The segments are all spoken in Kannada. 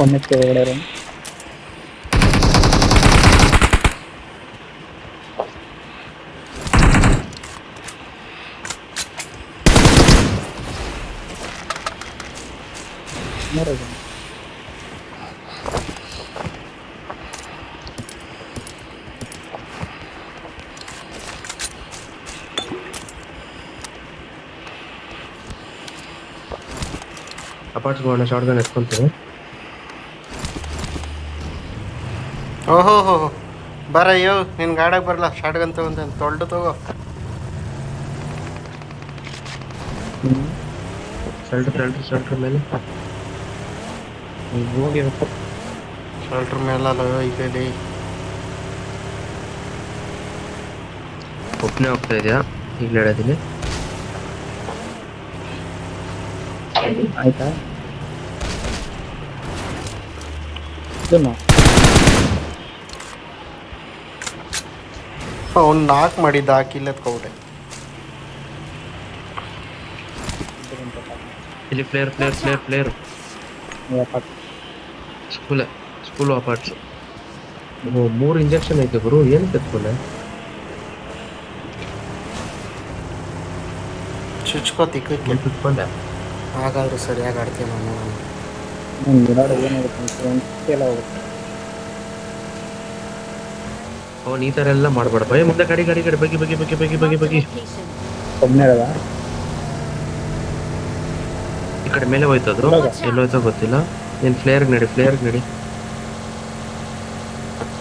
ಒಂದಕ್ಕೆ ಹೊಡೆಯರು ಅಪಾರ್ಟ್ಸ್ ಹೋಗೋಣ, ಶಾರ್ಟ್ ಗನ್ ಎತ್ಕೊಂತೀನಿ. ಓಹೋ ಹೋ ಬರ ಅಯ್ಯೋ ನಿನ್ನ ಗಾಡಿಯಾಗ ಬರಲ್ಲ, ಶಾರ್ಟ್ ಗನ್ ತಗೊಂತೇನೆ, ತೊಳ್ದು ತಗೋ. ಶೆಲ್ಟರ್ ಮೇಲೆ ಹೋಗಿ ಶೆಲ್ಟರ್ ಮೇಲಲ್ಲ ಇಲ್ಲಿ ಒಬ್ಬನೇ ಹೋಗ್ತಾ ಇದೆಯಾ ಈಗ ಹೇಳೋದಿಲ್ಲ. ಆಯ್ತಾ ಇದನ್ನು ಅವ್ನು ನಾಲ್ಕು ಮಾಡಿದ್ದ, ಹಾಕಿಲ್ಲದ ಕೌಡೆ. ಇಲ್ಲಿ ಪ್ಲೇಯರ್ ಸ್ಕೂಲ್ ಅಪಾರ್ಟ್ಸ್. ಓ 3 ಇಂಜೆಕ್ಷನ್ ಐತೆ ಗುರು, ಏನಕ್ಕೆ ಎತ್ಕೊಂಡೆ? ಚುಚ್ಕೋ ತಿಕ್ಕಕ್ಕೆ ಚುಚ್ಕೊಂಡೆ. ಹಾಗಾದ್ರೂ ಸರಿಯಾಗಿ ಆಡ್ತೀನಿ ನಾನು. ಅವನು ಈ ತರ ಎಲ್ಲ ಮಾಡ್ಬೇಡ ಭಯ. ಮುಂದೆ ಗಾಡಿ ಬಗಿ ಒಬ್ಬನೇ ಇರೋದ ಈ ಕಡೆ ಮೇಲೆ ಹೋಯ್ತದ್ರು, ಎಲ್ಲೋಯ್ತೋ ಗೊತ್ತಿಲ್ಲ. ನೀನ್ ಫ್ಲೇರ್ಗೆ ನಡಿ.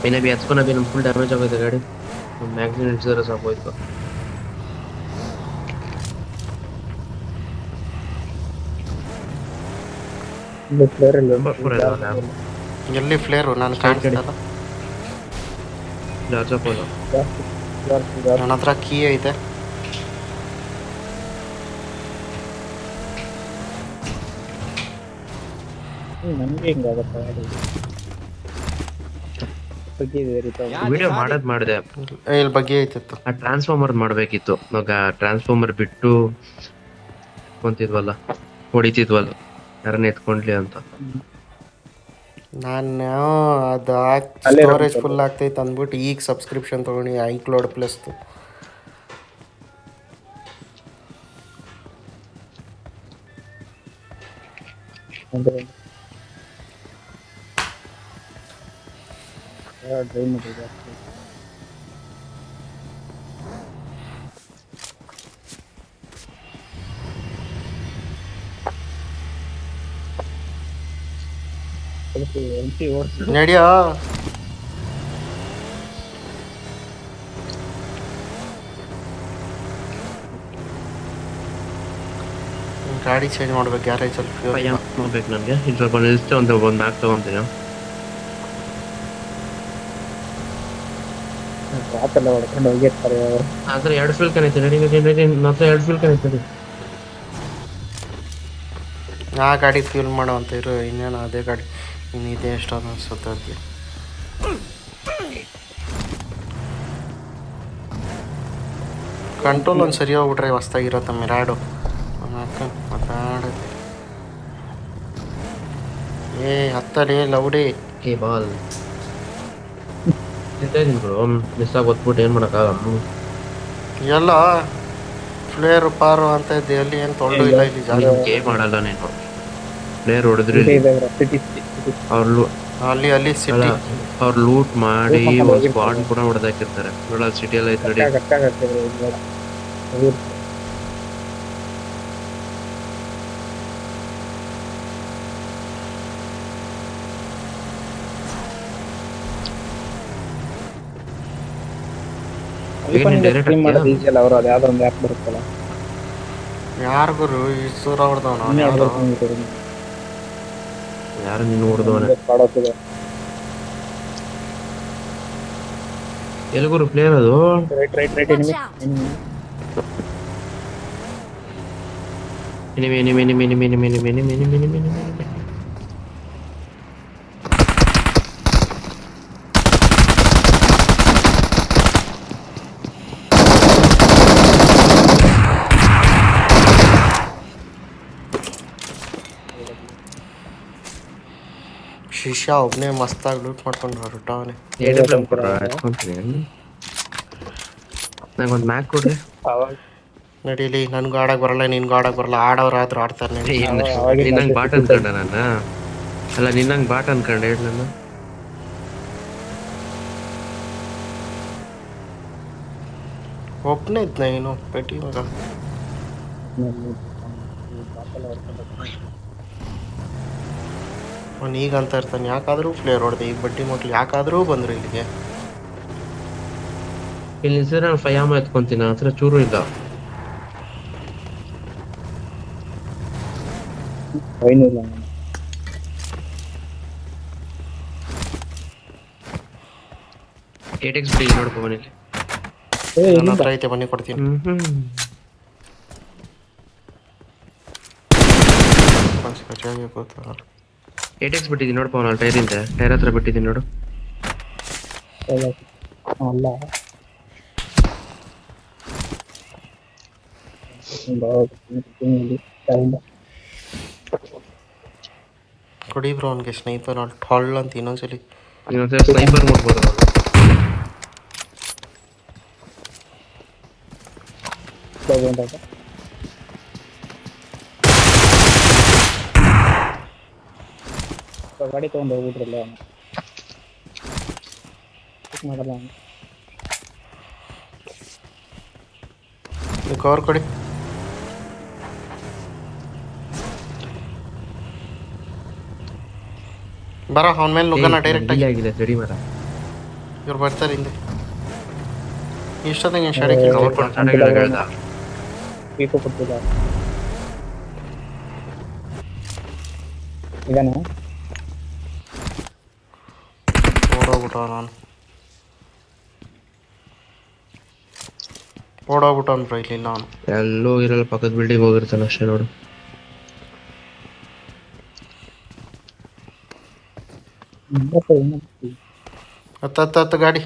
ಇನ್ನೇ ಬಿ ಹಚ್ಕೊಂಡ ಬಿ ನಮ್ ಫುಲ್ ಡ್ಯಾಮೇಜ್ ಆಗೋಯ್ತು ಗಾಡಿ. ಮ್ಯಾಗ್ಝಿನ್ ಇಡ್ಸಿದ್ರೆ ಸಾಕೋಯ್ತು. ಎಲ್ಲಿ ಫ್ಲೇರು ನಾನು ಕಾಣಿಸ್ತಲ್ಲ. ನನ್ನ ಹತ್ರ ಕೀ ಐತೆ. ನನ್ಗೆ ಹಿಂಗಾಗತ್ತೆ ವಿಡಿಯೋ ಮಾಡಿದೆ. ಇಲ್ಲಿ ಬಗ್ಗೆ ಐತಿತ್ತು. ಆ ಟ್ರಾನ್ಸ್ಫಾರ್ಮರ್ ಮಾಡ್ಬೇಕಿತ್ತು. ಟ್ರಾನ್ಸ್ಫಾರ್ಮರ್ ಬಿಟ್ಟು ಹೊಡಿತಿದ್ವಲ್ಲ ಯಾರನ್ನ ಎತ್ಕೊಂಡ್ಲಿ ಅಂತ. ನಾನು ಅದು ಸ್ಟೋರೇಜ್ ಫುಲ್ ಆಗ್ತೈತೆ ಅಂದ್ಬಿಟ್ಟು ಈಗ ಸಬ್ಸ್ಕ್ರಿಪ್ಷನ್ ತೊಗೊಂಡು iCloud Plus. ಡ್ರೈ ಮಾಡಿದೆ ನಡಿಯೋ. ಗಾಡಿ ಚೇಂಜ್ ಮಾಡ್ಬೇಕು ಗ್ಯಾರೇಜಲ್ಲಿ. ಹೋಗ್ಬೇಕು ನನಗೆ. ಇಲ್ಲಿ ಸ್ವಲ್ಪ ನಿಲ್ಸ್ತೆ ಒಂದು 4 ತಗೊಂತೀನಿ. ರಾತೆಲ್ಲ ಹೊಡ್ಕೊಂಡು ಹೋಗಿರ್ತಾರೆ ಅವರು. ಆದ್ರೆ 2 ಫ್ಯೂಲ್ ಕನೆಕ್ಟ್ ನಡಿ. ಮತ್ತೆ 2 ಫ್ಯೂಲ್ ಕನೆಕ್ಟ್ ನಡಿ. ಆ ಗಾಡಿ ಫ್ಯೂಲ್ ಮಾಡೋ ಅಂತ ಇರು. ಇನ್ನೇನು ಅದೇ ಗಾಡಿ ಇನ್ನು ಇದೆ ಎಷ್ಟೊಂದು ಅನ್ಸುತ್ತೆ ಅದಕ್ಕೆ. ಕಂಟ್ರೋಲ್ ಒಂದು ಸರಿ ಹೋಗ್ಬಿಟ್ರೆ ಹೊಸ್ತಾಗಿರತ್ತೆ ಮಿರಾಡು. ಮಾತಾಡುತ್ತೆ ಹತ್ತಡಿ ಲೌಡಿ ಬಾಲ್ ಮಿಸ್ ಆಗಿ ಗೊತ್ಬಿಟ್ಟು ಏನು ಮಾಡೋಕ್ಕಾಗಲ್ಲ. ಎಲ್ಲ ಫ್ಲೇರು ಪಾರು ಅಂತ ಇದ್ದೆ. ಎಲ್ಲಿ ಏನು ತೊಗೊಂಡು ಇಲ್ಲ ಇಲ್ಲಿ ಜಾಗ ಗೇಮ್ ಆಡಲ್ಲ ನೀನು. ಪ್ಲೇಯರ್ ಹೊಡೆದ್ರಿ ಅಲ್ಲಿ ಸಿಟಿ ಅವ್ರು ಲೂಟ್ ಮಾಡಿ ಒಂದು ಸ್ಪಾಟ್ ಕೂಡ ಹೊಡೆದಾಕಿರ್ತಾರೆ. ನೋಡಲ್ಲ ಸಿಟಿಯಲ್ಲಿ ಐತೆ ನೋಡಿ. ಅವರು ಅದು ಯಾವ್ದೋ ಒಂದು ಆ್ಯಪ್ ಬರುತ್ತಲ್ಲ, ಯಾರಿಗೂ ಈ ಸೂರ ಹೊಡೆದವನು ಯಾರು ನೀನು ಹೊಡೆದವನ ಎಲ್ಗುರು ಪ್ಲೇಯರ್ ಅದು. Enemy, enemy, enemy, enemy, enemy, enemy, enemy, enemy, enemy, enemy, enemy. ಶಿಷ್ಯ ಒಬ್ಬನೇ ಮಸ್ತಾಗಿ ಲೂಟ್ ಮಾಡ್ಕೊಂಡು ಹೊರಟವನೆ. AWM ಕೊಡ್ರ ಎತ್ಕೊಂತೀನಿ. ನಂಗೊಂದು ಮ್ಯಾಕ್ ಕೊಡ್ರಿ. ಅವಾಗ ನಡೀಲಿ, ನನ್ಗೂ ಆಡಕ್ ಬರಲ್ಲ, ನಿನ್ಗೂ ಆಡಕ್ ಬರಲ್ಲ. ಆಡೋರಾದ್ರೂ ಆಡ್ತಾರೆ. ನಿನ್ನಂಗ್ ಬಾಟ್ ಅನ್ಕೊಂಡ ನಾನು. ಅಲ್ಲ ನಿನ್ನಂಗ್ ಬಾಟ್ ಅನ್ಕೊಂಡೆ ಹೇಳಿ ನಾನು. ಒಬ್ಬನೇ ಇದ್ನ ಏನು ಪೆಟಿ ಮಗ. ಅವ್ನು ಈಗ ಅಂತ ಇರ್ತಾನೆ, ಯಾಕಾದ್ರೂ ಫ್ಲೇರ್ ಹೊಡೆದೆ ಈ ಬಡ್ಡಿ ಮಕ್ಳು ಯಾಕಾದ್ರೂ ಬಂದ್ರು ಇಲ್ಲಿಗೆ. ಇಲ್ಲಿ ಸರ್ ನಾನು ಫಯಾಮ ಎತ್ಕೊಂತೀನಿ, ಹತ್ರ ಚೂರು ಇಲ್ಲ. ಐನೂರು 8x ಬಿಡಿ ನೋಡ್ಕೊ ಮನೇಲಿ. ನನ್ನ ಹತ್ರ ಐತೆ, ಬನ್ನಿ ಕೊಡ್ತೀನಿ. ಗೊತ್ತ 8x ಬಿಟ್ಟಿದ್ದೀನಿ ನೋಡ್ಪ, ನಾನು ಟೈರ್ ಹತ್ರ ಬಿಟ್ಟಿದ್ದೀನಿ ನೋಡು. ಅಲ್ಲ ಕೊಡಿ ಬ್ರೋ ಅವನಿಗೆ ಸ್ನೈಪರ್ ಠೊಳ್ ಅಂತ ಇನ್ನೊಂದ್ಸಲಿ. ಇನ್ನೊಂದ್ಸರಿ ಸ್ನೈಪರ್ ಮಾಡ್ಬೋದು. ಗಾಡಿ ತಗೊಂಡು ಹೋಗ್ಬಿಟ್ರಲ್ಲ ಮಾಡಲ್ಲ. ಕವರ್ ಕೊಡಿ. ಬರ ಅವನ ಮೇಲೆ ನುಗ್ಗನ ಡೈರೆಕ್ಟ್ ಆಗಿ. ಆಗಿದೆ ರೆಡಿ ಮಾಡ. ಇವ್ರು ಬರ್ತಾರೆ ಹಿಂದೆ. ಇಷ್ಟೊತ್ತಿಗೆ ಶಾಡಿ ಕವರ್ ಕೊಡು, ಚೆನ್ನಾಗಿ ಹೇಳ್ದ. ಪೀಕು ಕೊಡ್ತಿದ್ದ ಇದನ್ನ ಓಡೋಗ್ಬಿಟ್ಟ ನಾನು. ಓಡೋಗ್ಬಿಟ್ಟವನು ಬ್ರೋ, ಇಲ್ಲಿಲ್ಲ ಅವನು. ಎಲ್ಲೋ ಇರಲ್ಲ, ಪಕ್ಕದ ಬಿಲ್ಡಿಂಗ್ ಹೋಗಿರ್ತಾನೆ ಅಷ್ಟೇ ನೋಡು. ಹತ್ತು ಗಾಡಿ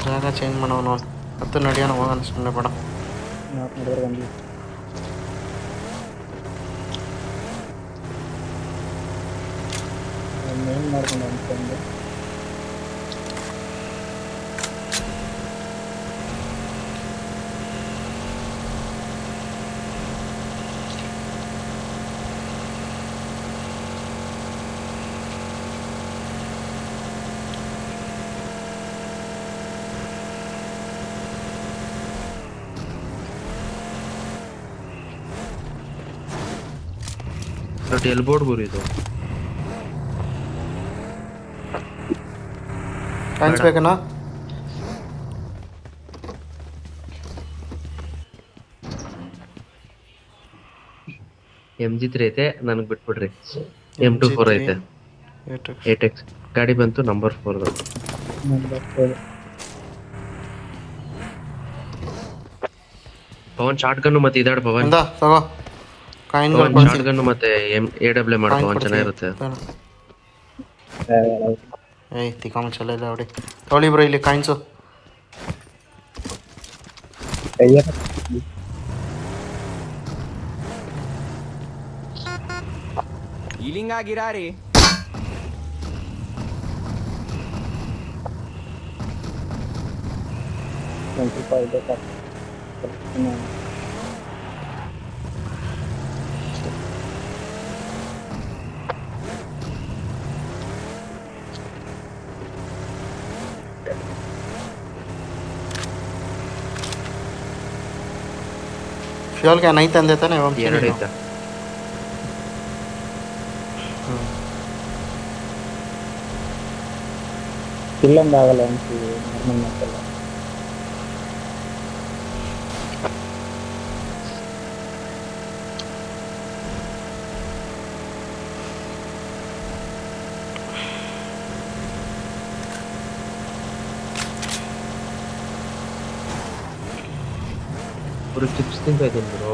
ಜಾಗ ಚೇಂಜ್ ಮಾಡೋನು ಅವನು. ಹತ್ತು ನಡಿಯೋಣ, ಹೋಗೋಣ ಸುಮ್ಮನೆ ಬೇಡ. ಏನು ಮಾಡ್ಕೊಂಡು ಅನ್ಕೊಂಡು ಬಟ್ ಎಲ್ಬೋರ್ಡ್ ಗುರು ಇದು. ಕಾಣಿಸ್ಬೇಕಣ್ಣ. MG3 ಐತೆ, ನನಗೆ ಬಿಟ್ಬಿಡ್ರಿ. M24 ಐತೆ. 8x ಗಾಡಿ ಬಂತು ನಂಬರ್ 4. ಪವನ್ ಶಾರ್ಟ್ ಗನ್ನು ಮತ್ತೆ ಇದಾಡ್ ಪವನ್. ತಗೋ ಕಾಯಿನ್ ಶಾರ್ಟ್ ಗನ್ನು ಮತ್ತೆ AW ಮಾಡ ಪವನ್, ಚೆನ್ನಾಗಿರುತ್ತೆ. ಏಯ್ ತಿಕಾಮ ಚಲ ಇಲ್ಲ ಹೊಡಿ. ತೊಳಿ ಬ್ರೋ ಇಲ್ಲಿ ಕಾಯಿನ್ಸು. Healing ಆಗಿರಾರಿ. ಫ್ಯೂಲ್ ಕ್ಯಾನ್ ಐತೆ ಅಂದೆ ತಾನೆ? 2 ಐತೆ. ಇಲ್ಲೊಂದಾಗಲ್ಲ ಅನ್ಸಿ ನಾರ್ಮಲ್ ಮಾತಲ್ಲ. ಚಿಪ್ಸ್ ತಿಂತಾ ಇದ್ದೀನಿ ಬ್ರೋ.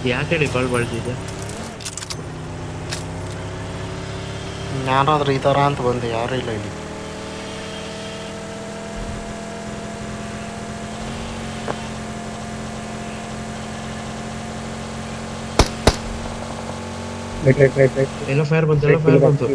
ಯಾಕೆ ಹೇಳಿ ಬಾಳ್ ಬಾಳ್ತಿದ್ದೆ? ಯಾರಾದ್ರೂ ಈ ಥರ ಅಂತ ಬಂದೆ, ಯಾರೂ ಇಲ್ಲ ಇಲ್ಲಿ. ರೈಟ್ ಎಲ್ಲ ಫೈರ್ ಬಂತು, ಎಲ್ಲ ಫೈರ್ ಬಂತು.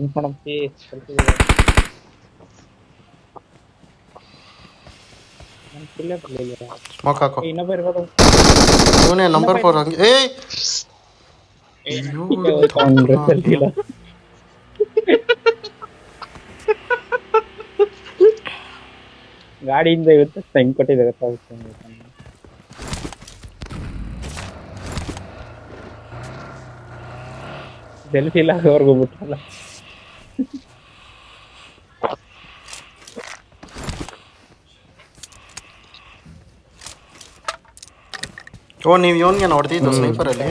ಇಲ್ಲ ಮೇಡಮ್ ಸ್ಮೋಕ್ ಹಾಕೋ. ಇನ್ನೊಬ್ಬ ಇರ್ಬೋದು. ಇವನೇ ನಂಬರ್ 4 ಹಂಗೆ. ಏಯ್ ಇಲ್ಲ ಗಾಡಿಯಿಂದ ಇವತ್ತು ಹೆಂಗ್ ಕೊಟ್ಟಿದೆ ಗೊತ್ತಾಗುತ್ತೆ. ಸೆಲ್ಫಿ ಇಲ್ಲ ಅವ್ರಿಗೂ ಬಿಟ್ಟಲ್ಲ. ಓ ನೀವು ಇವನ್ಗೆ ನೋಡ್ತಿದ್ದು ಸ್ನೈಪರಲ್ಲಿ?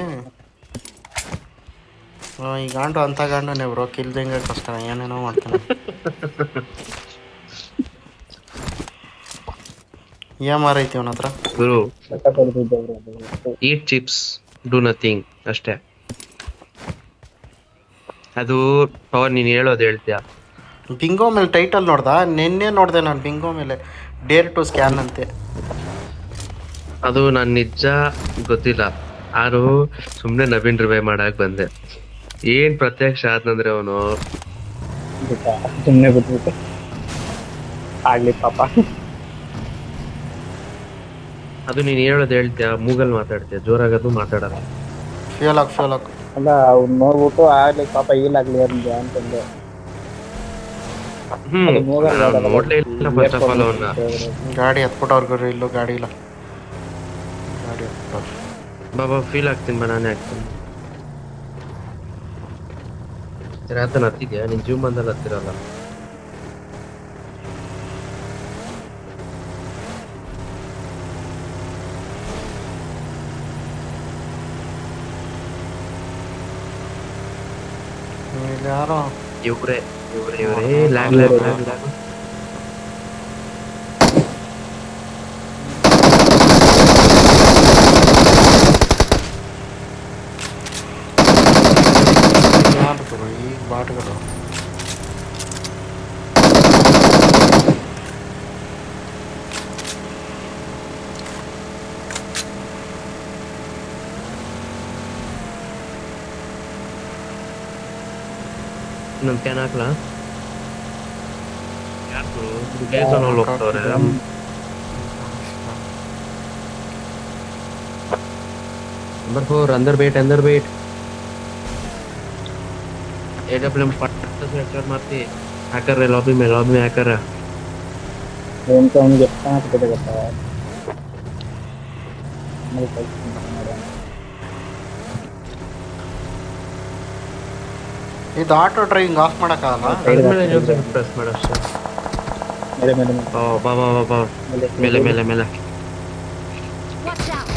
ಈ ಗಾಂಡು ಅಂತ ಗಾಂಡನೇ ಬ್ರೋ, ಕಿಲ್ದಂಗೋಸ್ಕರ ಏನೇನೋ ಮಾಡ್ತಾನೆ. ಮಾರೈತಿ ಅವನ ಹತ್ರ. ಗುರು ಈಟ್ ಚಿಪ್ಸ್ ಡೂ ನಥಿಂಗ್ ಅಷ್ಟೇ. ಅದು ಪವರ್ ನೀನು ಹೇಳೋದು ಹೇಳ್ತೀಯ. ಬಿಂಗೋ ಮೇಲೆ ಟೈಟಲ್ ನೋಡ್ದ? ನಿನ್ನೆ ನೋಡಿದೆ ನಾನು ಬಿಂಗೋ ಮೇಲೆ, ಡೇರ್ ಟು ಸ್ಕ್ಯಾನ್ ಅಂತೆ. ಅದು ನಾನು ನಿಜ ಗೊತ್ತಿಲ್ಲ, ಆರು ಸುಮ್ಮನೆ ನವೀನ್ ರಿವೈ ಮಾಡಕ್ ಬಂದೆ. ಏನ್ ಪ್ರತ್ಯಕ್ಷ ಆದ್ನಂದ್ರೆ ಅವನು ಸುಮ್ಮನೆ ಬಿಟ್ಬಿಟ್ಟು ಆಗ್ಲಿ ಪಾಪ. ಅದು ನೀನ್ ಹೇಳೋದು ಹೇಳ್ತೀಯ, ಮೂಗಲ್ ಮಾತಾಡ್ತೀಯ, ಜೋರಾಗದು ಮಾತಾಡಲ್ಲ. ಫ್ಯೂಲ್ ಹಾಕ್ ಅಲ್ಲ ಅವ್ನು ನೋಡ್ಬಿಟ್ಟು ಆಗ್ಲಿ ಪಾಪ ಈಲಾಗ್ಲಿ ಅಂದೆ ಅಂತಂದೆ. ನೋಡ್ಲೇ ಇಲ್ಲ ಫಸ್ಟ್ ಆಫ್ ಆಲ್ ಅವನ್ನ. ಗಾಡಿ ಹತ್ಬಿಟ್ಟವ್ರಿಗೆ ಇಲ್ಲೂ ಗಾಡಿ ಇಲ್ಲ. ಗಾಡಿ ಹತ್ಬಿಟ್ಟವ್ರು. ಬಾಬಾ ಫೀಲ್ ಆಗ್ತೀನಿ ಬಾ, ನಾನೇ ಆಗ್ತೀನಿ. ರಾತನ ಹತ್ತಿದ್ಯಾ? ನಿನ್ ಜೀವ ಬಂದಲ್ಲಿ ಹತ್ತಿರಲ್ಲ. ಯಾರೋ ಇವ್ರೇ ಲ್ಯಾಗ್ ಲ್ಯಾಗ್ ಲ್ಯಾಗ್ ಲ್ಯಾಗ್. ಯಾರು ಈಗ ಬಾಟ್ಗಳು? ನಮ್ ಕ್ಯಾನ್ ಹಾಕ್ಲಾ? ಯಾರು ಬೇಸನಲ್ಲಿ ಹೋಗ್ತವ್ರೆ. नंबर 4 अंदर बैठ एडब्ल्यूएम पट्टा से हेडशॉट मारती हैकर है लॉबी में हैकर है उनका उन చెప్తాను అక్కడ కదా మరి ಇದು ಆಟೋ ಡ್ರೈವಿಂಗ್ ಆಫ್ ಮಾಡಕ್ಕಾಗಲ್ಲ. ಮೇಲೆ ಜೋರ್ ಪ್ರೆಸ್ ಮಾಡು ಅಷ್ಟೇ. ಮೇಲೆ ಓ ಬಾ ಮೇಲೆ Watch out.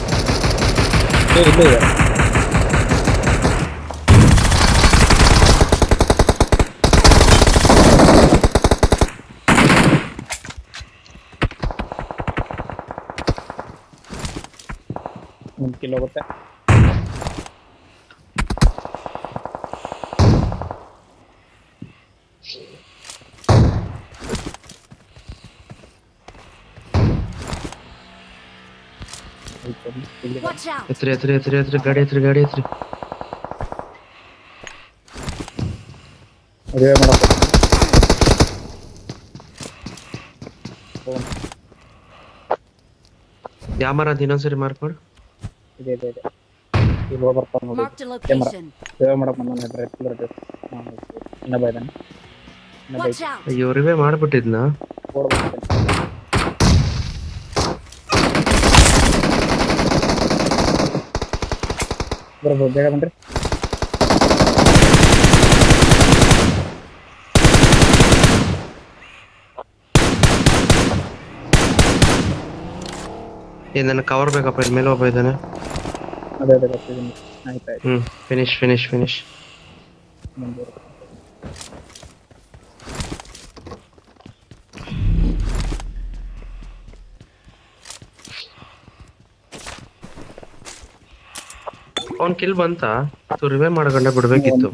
ಇಲ್ಲ ಕಿಲೋ ಹೋಗುತ್ತೆ. Watch out. ಎತ್ರಿ ಗಾಡಿ ಎತ್ರಿ ಅದೇ ಮಾಡಪ್ಪ ಯಾವ ಮರ ಅಂತ ಇನ್ನೊಂದ್ಸರಿ ಮಾರ್ಕ್ ಮಾಡು. ಇದೆ ಇಲ್ಲಿ ಬರ್ತಾನೆ ನೋಡಿ. Marked a location. ಸೇವ್ ಮಾಡಪ್ಪ ನನ್ನ ಡ್ರೆಸ್ ಬರುತ್ತೆ. ಇನ್ನೊಬ್ಬ ಇದ್ದಾನೆ. Watch out. ಅಯ್ಯೋ ರಿವೇ ಮಾಡ್ಬಿಟ್ಟಿದ್ನಾ? ಬರ್ಬೋದು ಬೇಗ ಬನ್ರಿ. ನನ್ನ ಕವರ್ ಬೇಕಪ್ಪ, ಇಲ್ಲಿ ಮೇಲೆ ಒಬ್ಬ ಇದ್ದಾನೆ. ಅದೇ ಅದೇ ಬರ್ತಿದ್ದೀನಿ. ಆಯ್ತಾಯ್ತು. ಫಿನಿಶ್. ಮುಂದುವರೆ. ಅವ್ನ್ ಕಿಲ್ ಬಂತ, ರಿವೇ ಮಾಡ್ಕೊಂಡೆ ಬಿಡ್ಬೇಕಿತ್ತು.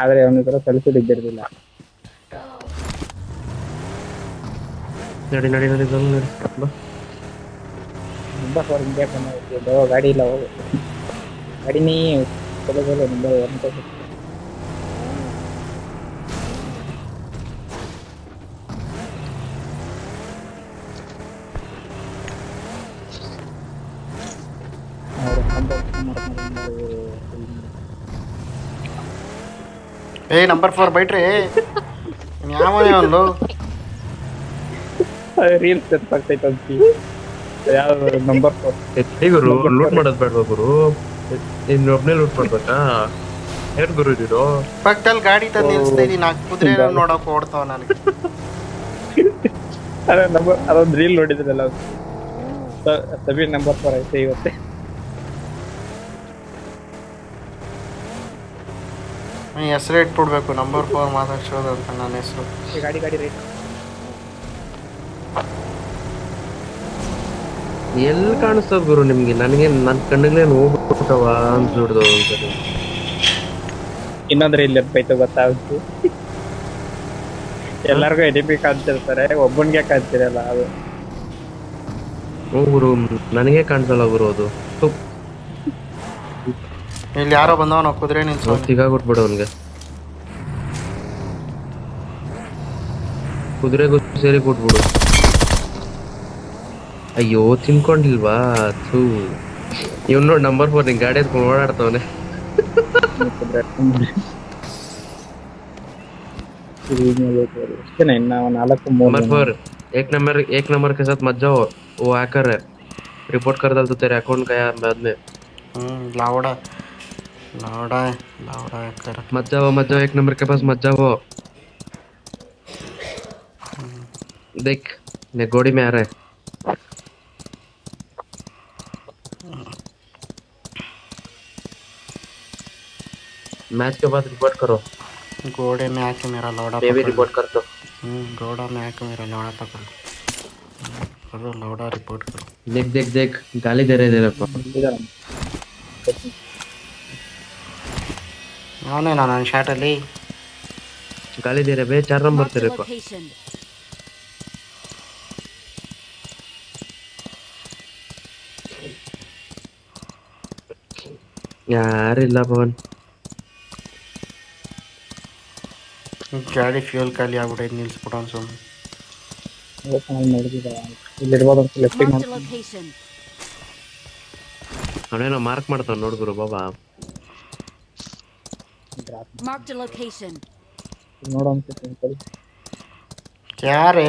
ಆದ್ರೆ ಅವನ ಹತ್ರ ಕಲಿಸಿದ್ದಿರ್ಲಿಲ್ಲ. ನಡಿ ನಡಿ ಬಾ. ನಂಬರ್ 4 ಹಿಂಗೆ ಬಂದ ಗಾಡಿ ಇಲ್ಲ, ಹೋಗು ಗಾಡಿ ನೀ ಚಲೋ ನಂಬರ್ 1 ನಂಬರ್ 4 ಬೈಟ್ರಿ ಯಾವನೇ ಅವನು ರೀಲ್ಸ್ ಆಗ್ತೈತೆ ಅಂತಿ. ಯಾವ ನಂಬರ್ 4 ಗುರು ಲೂಟ್ ಮಾಡೋದ್ ಬೇಡ್ವಾ ಗುರು? ಇನ್ನೊಬ್ನೇ ಲೂಟ್ ಮಾಡ್ಬೇಕಾ? ಏನ್ ಗುರು ಇದಿರೋ? ಪಕ್ಕದಲ್ಲಿ ಗಾಡಿ ತಂದು ನಿಲ್ಸ್ತಾ ಇದೀನಿ, 4 ಕುದುರೆ ನೋಡಕ್ ಓಡ್ತಾವ ನನಗೆ. ಅದೇ ನಂಬರ್ ಅದೊಂದು ರೀಲ್ ನೋಡಿದ್ರಲ್ಲ, ಸಬೀರ್ ನಂಬರ್ 4 ಐತೆ ಇವತ್ತೆ. ಹೆಸರು ಇಟ್ಬಿಡ್ಬೇಕು, ನಂಬರ್ 4 ಮಾತಾಡ್ಸೋದು ಅಂತ ನನ್ನ ಹೆಸರು. ಗಾಡಿ ರೈಟ್ ಎಲ್ಲಿ ಕಾಣಿಸ್ತದ ಗುರು ನಿಮ್ಗೆ? ನನಗೆ ನನ್ನ ಕಣ್ಣಿಗೆ ಹೋಗ್ಬಿಟ್ಟವ ಅಂತ ದುಡ್ದು ಇನ್ನೊಂದ್ರೆ ಇಲ್ಲಿ ಬೈತು ಗೊತ್ತಾಗುತ್ತೆ. ಎಲ್ಲರಿಗೂ ಎಡಿಪಿ ಕಾಣ್ತಿರ್ತಾರೆ, ಒಬ್ಬನಿಗೆ ಕಾಣ್ತಿರಲ್ಲ ಅದು. ಗುರು ನನಗೆ ಕಾಣಿಸಲ್ಲ ಗುರು ಅದು. ಇಲ್ಲಿ ಯಾರೋ ಬಂದವನ ಕುದುರೆ ನಿಲ್ಸೋ. ಸಿಗಾಗ್ಬಿಟ್ಬಿಡು ಅವನ್ಗೆ, ಕುದುರೆಗೂ ಸೇರಿ ಕೊಟ್ಬಿಡು. ಅಯ್ಯೋ ತಿನ್ಕೊಂಡಿಲ್ವಾ? ಥೂ, ಇವ್ ನೋಡಿ ನಂಬರ್ 4 ನಿಂಗೆ ಗಾಡಿ ಎತ್ಕೊಂಡು ಓಡಾಡ್ತವನೆ. नंबर 4 एक नंबर के साथ मत जाओ, वो हैकर है, रिपोर्ट कर डाल तो तेरे अकाउंट का यार बाद में। लावड़ा हैकर मत जाओ, एक नंबर के पास मत जाओ। देख ने गोड़ी में आ रहा है। मैच के बाद रिपोर्ट करो। घोड़े में आके मेरा लौड़ा मैं भी रिपोर्ट कर दो। घोड़ा में आके मेरा लौड़ा पकड़ करो, लौड़ा रिपोर्ट करो। देख गाली दे रहे तेरे को। ಅವನೇ ನಾನು ಶಾರ್ಟಲ್ಲಿ गाली दे रहे बे, 4 नंबर Marked a तेरे को। location. यार ಇಲ್ಲ ಪವನ್, ಗಾಡಿ ಫ್ಯೂಲ್ ಖಾಲಿ ಆಗ್ಬಿಟ್ಟೈತೆ, ನಿಲ್ಸ್ಬಿಟ್ಟು ಸುಮ್ಮನೆ. Marked a location. ಅವನೇನೋ ಮಾರ್ಕ್ ಮಾಡ್ತಾವ ನೋಡ್ಗುರು ಬಾಬಾ. Marked a location. ಯಾರೇ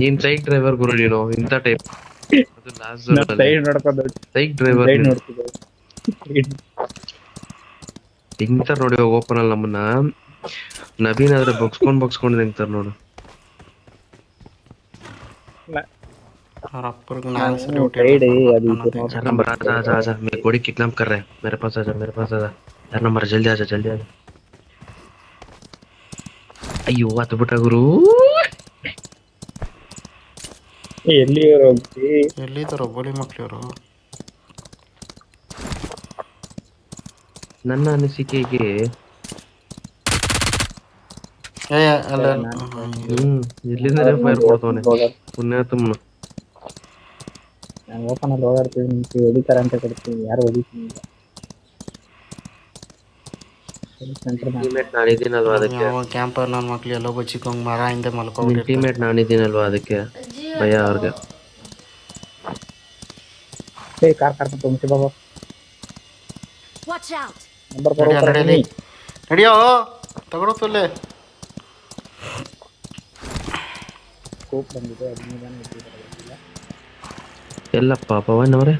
ನೀನ್ ಸೈಕ್ ಡ್ರೈವರ್ ಗುರು, ನೀನು ಇಂಥ ಟೈಪ್. ಅದು ಲಾಸ್ಟ್ ಸೈಕ್ ಡ್ರೈವರ್ ಹಿಂಗ್ತಾರ ನೋಡಿ ಓಪನ್ ಅಲ್ಲಿ ನಮ್ಮನ್ನ. ನವೀನ್ ಆದ್ರೆ ಬಗ್ಸ್ಕೊಂಡ್ ನಿಂತಾರ ನೋಡು. और अपर को नाम से चार नंबर आजा मेरे गोड़ी किडनैप कर रहे हैं, मेरे पास आजा 4 नंबर जल्दी आजा। अಯ್ಯೋ ಅದು ಬಿಟ್ಟ ಗುರು. ಎಲ್ಲಿದ್ದಾರೋ ಬೋಳಿ ಮಕ್ಳಿಯವರು? ನನ್ನ ಅನಿಸಿಕೆಗೆ ಇಲ್ಲಿಂದ ಫೈರ್ ಕೊಡ್ತಾವನೆ ಪುಣ್ಯಾತ್ಮ. ನಾನು ಓಪನ್ ಅಲ್ಲಿ ಓಡಾಡ್ತೀನಿ, ಹೊಡಿತಾರ ಅಂತ ಕೊಡ್ತೀನಿ, ಯಾರು ಹೊಡಿತೀನಿ. ಟೀಮೇಟ್ ನಾನಿದ್ದೀನಲ್ವಾ ಅದಕ್ಕೆ. ಕ್ಯಾಂಪರ್ ನನ್ನ ಮಕ್ಳು ಎಲ್ಲೋ ಬಚ್ಚಿಕೊಂಡ್ ಮರ ಹಿಂದೆ ಮಲ್ಕೊಂಡ್ಬಿಟ್ಟು ಟೀಮೇಟ್ ನಾನಿದ್ದೀನಲ್ವಾ ಅದಕ್ಕೆ ಭಯ ಅವ್ರಿಗೆ. ಕಾರ್ ತುಮಸಿ ಬಾಬಾ Watch out. ನಂಬರ್ 4 ನಡಿಯೋ ತಗೊಳತ್ತಲ್ಲೇ. ಸ್ಕೋಪ್ ಬಂದಿದೆ, 15 ಜನ ಇದ್ದಾರೆ. ಎಲ್ಲಪ್ಪ ಪವನ್ ಅವರೇ?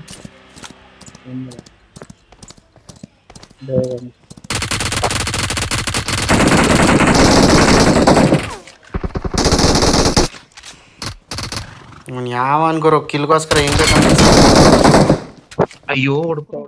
ಅವ್ನು ಯಾವ ಅನ್ಗೋರು ಕಿಲ್ಗೋಸ್ಕರ ಹೆಂಗ್ ಬೇಕಂತ ಅಯ್ಯೋ ಹೊಡ್ಕೊ